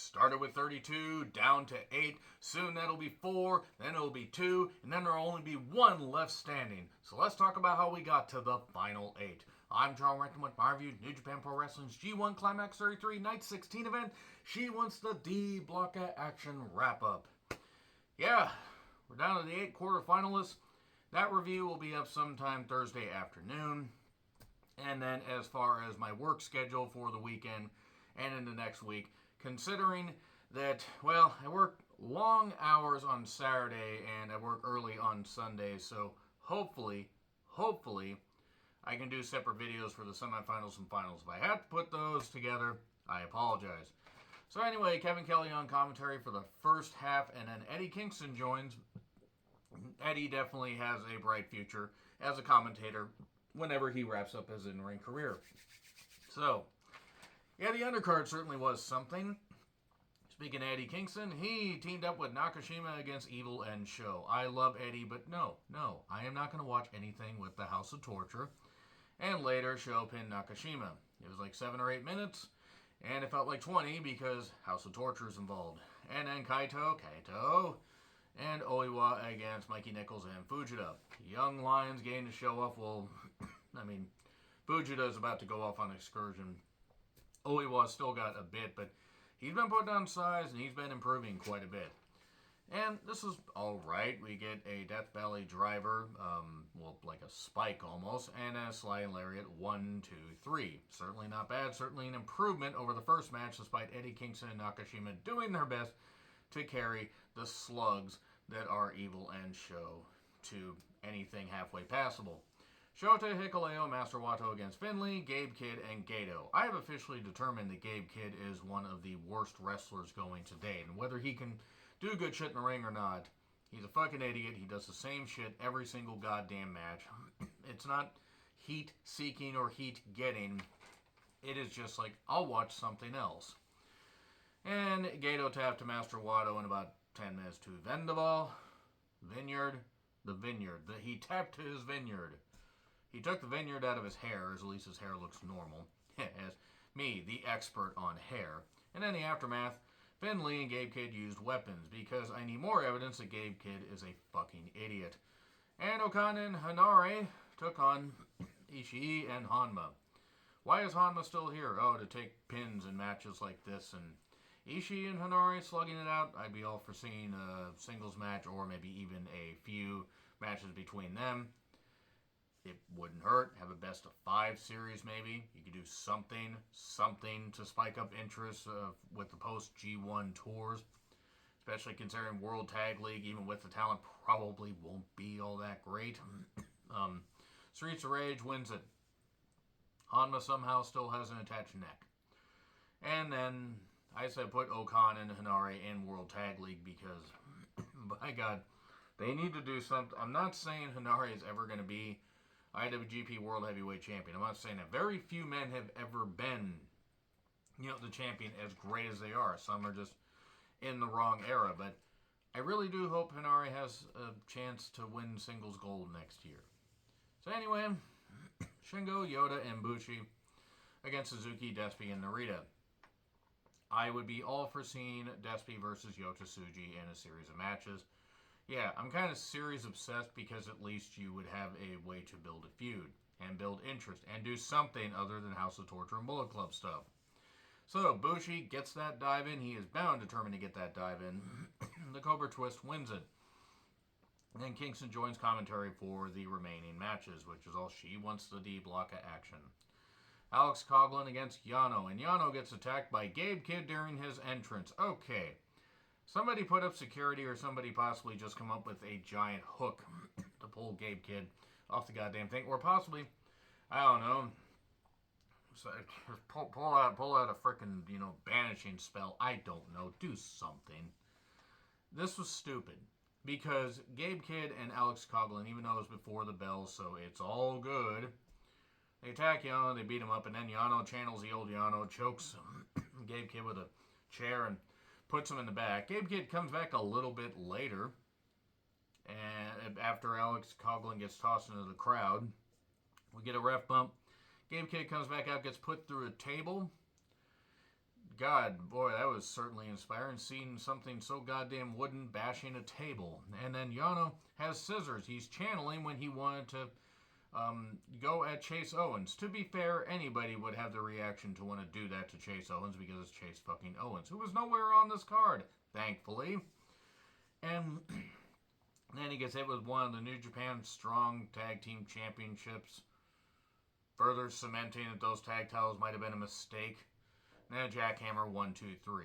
Started with 32, down to 8. Soon that'll be 4, then it'll be 2, and then there'll only be 1 left standing. So let's talk about how we got to the final 8. I'm John Rankin with my review of New Japan Pro Wrestling's G1 Climax 33 Night 16 event. She wants the D block of action wrap-up. Yeah, we're down to the 8 quarterfinalists. That review will be up sometime Thursday afternoon. And then as far as my work schedule for the weekend and into next week, considering that, well, I work long hours on Saturday and I work early on Sunday, so hopefully, I can do separate videos for the semifinals and finals. If I have to put those together, I apologize. So anyway, Kevin Kelly on commentary for the first half, and then Eddie Kingston joins. Eddie definitely has a bright future as a commentator whenever he wraps up his in-ring career. So, yeah, the undercard certainly was something. Speaking of Eddie Kingston, he teamed up with Nakashima against Evil and Show. I love Eddie, but no, I am not going to watch anything with the House of Torture. And later, Show pinned Nakashima. It was like 7 or 8 minutes, and it felt like 20 because House of Torture is involved. And then Kaito, and Oiwa against Mikey Nichols and Fujita. Young Lions getting to show off. Well, I mean, Fujita is about to go off on an excursion. Oiwa's still got a bit, but he's been put down size and he's been improving quite a bit. And this is alright. We get a Death Valley driver, like a spike almost, and a sliding lariat 1, 2, 3. Certainly not bad. Certainly an improvement over the first match, despite Eddie Kingston and Nakashima doing their best to carry the slugs that are Evil and Show to anything halfway passable. Shota, Hikuleo, Master Wato against Finlay, Gabe Kidd, and Gato. I have officially determined that Gabe Kidd is one of the worst wrestlers going to date. And whether he can do good shit in the ring or not, he's a fucking idiot. He does the same shit every single goddamn match. It's not heat-seeking or heat-getting. It is just like, I'll watch something else. And Gato tapped to Master Wato in about 10 minutes to Vendaval. He tapped to his vineyard. He took the vineyard out of his hair, as at least his hair looks normal. As me, the expert on hair. And in the aftermath, Finlay and Gabe Kidd used weapons, because I need more evidence that Gabe Kidd is a fucking idiot. And Okada and Hanare took on Ishii and Hanma. Why is Hanma still here? Oh, to take pins in matches like this, and Ishii and Hanare slugging it out. I'd be all for seeing a singles match or maybe even a few matches between them. It wouldn't hurt. Have a best of 5 series maybe. You could do something to spike up interest with the post G1 tours. Especially considering World Tag League, even with the talent, probably won't be all that great. Streets of Rage wins it. Hanma somehow still has an attached neck. And then I said put Okan and Hanare in World Tag League because, by God, they need to do something. I'm not saying Hanare is ever going to be IWGP World Heavyweight Champion. I'm not saying that. Very few men have ever been, the champion as great as they are. Some are just in the wrong era. But I really do hope Hanare has a chance to win singles gold next year. So anyway, Shingo, Yoda, and Bushi against Suzuki, Despy, and Narita. I would be all for seeing Despy versus Yota Tsuji in a series of matches. Yeah, I'm kind of series obsessed because at least you would have a way to build a feud and build interest and do something other than House of Torture and Bullet Club stuff. So Bushi gets that dive in. He is bound determined to get that dive in. The Cobra Twist wins it. And then Kingston joins commentary for the remaining matches, which is all she wants the D block of action. Alex Coughlin against Yano, and Yano gets attacked by Gabe Kidd during his entrance. Okay. Somebody put up security or somebody possibly just come up with a giant hook to pull Gabe Kidd off the goddamn thing. Or possibly, I don't know, pull out a frickin', banishing spell. I don't know. Do something. This was stupid. Because Gabe Kidd and Alex Coughlin, even though it was before the bell, so it's all good. They attack Yano, they beat him up, and then Yano channels the old Yano, chokes Gabe Kidd with a chair, and puts him in the back. Gabe Kidd comes back a little bit later, and after Alex Coughlin gets tossed into the crowd, we get a ref bump. Gabe Kidd comes back out, gets put through a table. God, boy, that was certainly inspiring, seeing something so goddamn wooden bashing a table. And then Yano has scissors. He's channeling when he wanted to go at Chase Owens. To be fair, anybody would have the reaction to want to do that to Chase Owens because it's Chase fucking Owens, who was nowhere on this card, thankfully. And then he gets hit with one of the New Japan Strong Tag Team Championships, further cementing that those tag titles might have been a mistake. And then a jackhammer, 1, 2, 3.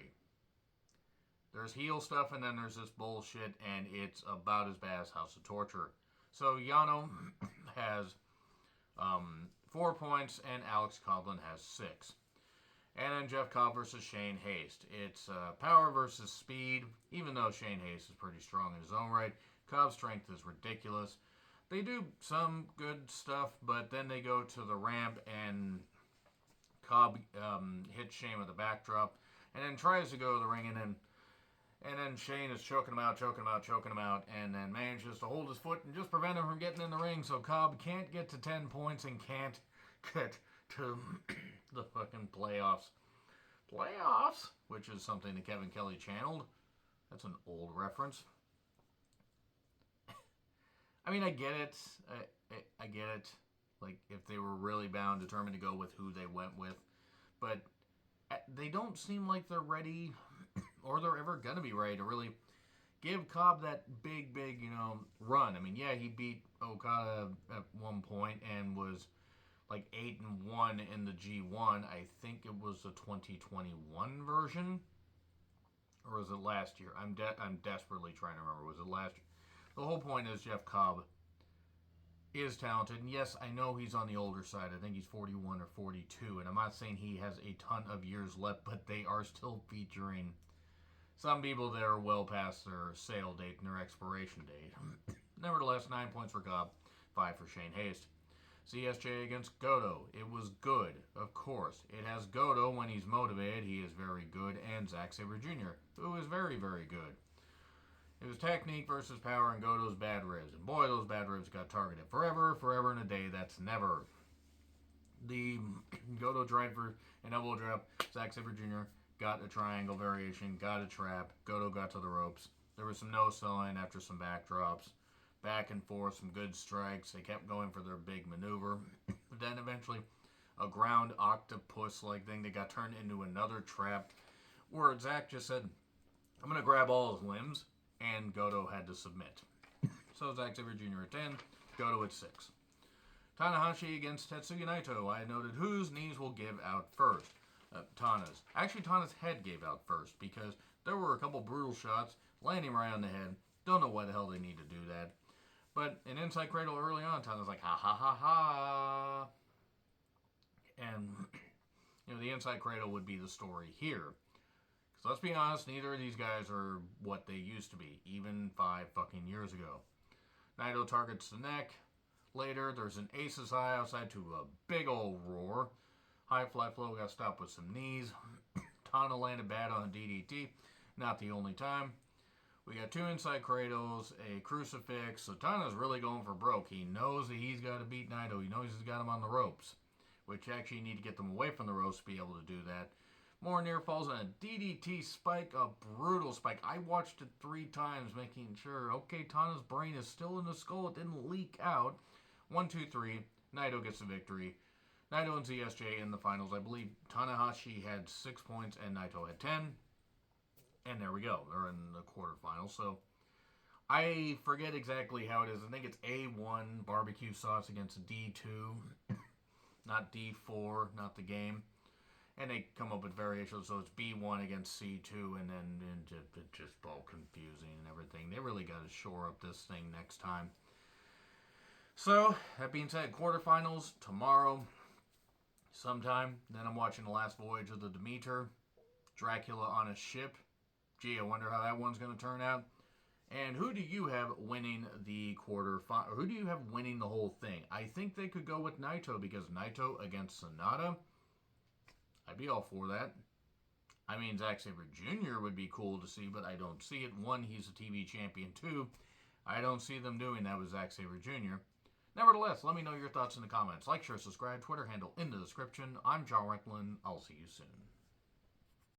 There's heel stuff, and then there's this bullshit, and it's about as bad as House of Torture. So Yano has 4 points, and Alex Coughlin has 6. And then Jeff Cobb versus Shane Haste. It's power versus speed, even though Shane Haste is pretty strong in his own right. Cobb's strength is ridiculous. They do some good stuff, but then they go to the ramp, and Cobb hits Shane with a backdrop, and then tries to go to the ring, and then Shane is choking him out, and then manages to hold his foot and just prevent him from getting in the ring, so Cobb can't get to 10 points and can't get to the fucking playoffs. Playoffs? Which is something that Kevin Kelly channeled. That's an old reference. I mean, I get it. I get it. Like, if they were really bound, determined to go with who they went with. But they don't seem like they're ready, or they're ever going to be ready to really give Cobb that big, run. I mean, yeah, he beat Okada at one point and was like 8-1 in the G1. I think it was the 2021 version. Or was it last year? I'm desperately trying to remember. Was it last year? The whole point is Jeff Cobb is talented. And yes, I know he's on the older side. I think he's 41 or 42. And I'm not saying he has a ton of years left, but they are still featuring some people that are well past their sale date and their expiration date. Nevertheless, 9 points for Cobb, 5 for Shane Haste. CSJ against Goto. It was good, of course. It has Goto when he's motivated. He is very good. And Zack Sabre Jr., who is very, very good. It was technique versus power and Goto's bad ribs. And boy, those bad ribs got targeted. Forever and a day. That's never. The Goto tried for an elbow drop. Zack Sabre Jr. got a triangle variation, got a trap. Goto got to the ropes. There was some no-selling after some backdrops. Back and forth, some good strikes. They kept going for their big maneuver. Then eventually, a ground octopus-like thing that got turned into another trap, where Zack just said, I'm going to grab all his limbs, and Goto had to submit. So Zack Sabre Jr. at 10, Goto at 6. Tanahashi against Tetsuya Naito. I noted whose knees will give out first. Tana's. Actually, Tana's head gave out first, because there were a couple brutal shots landing right on the head. Don't know why the hell they need to do that. But an inside cradle early on, Tana's like, ha ha ha ha. And, the inside cradle would be the story here. Because let's be honest, neither of these guys are what they used to be, even 5 fucking years ago. Naito targets the neck. Later, there's an Aces High outside to a big old roar. High fly flow got stopped with some knees. Tana landed bad on a DDT. Not the only time. We got 2 inside cradles, a crucifix. So Tana's really going for broke. He knows that he's got to beat Naito. He knows he's got him on the ropes. Which actually you need to get them away from the ropes to be able to do that. More near falls and a DDT spike, a brutal spike. I watched it 3 times making sure, okay, Tana's brain is still in the skull. It didn't leak out. 1, 2, 3. Naito gets the victory. Naito and ZSJ in the finals. I believe Tanahashi had 6 points and Naito had 10. And there we go. They're in the quarterfinals. So I forget exactly how it is. I think it's A1 barbecue sauce against D2. Not D4, not the game. And they come up with variations. So it's B1 against C2. And then it's just all confusing and everything. They really got to shore up this thing next time. So, that being said, quarterfinals tomorrow sometime. Then I'm watching The Last Voyage of the Demeter. Dracula on a ship. Gee, I wonder how that one's going to turn out. And who do you have winning the quarterfinal? Who do you have winning the whole thing? I think they could go with Naito because Naito against Sonata. I'd be all for that. I mean, Zack Sabre Jr. would be cool to see, but I don't see it. 1, he's a TV champion. 2, I don't see them doing that with Zack Sabre Jr. Nevertheless, let me know your thoughts in the comments. Like, share, subscribe, Twitter handle in the description. I'm John Recklin. I'll see you soon.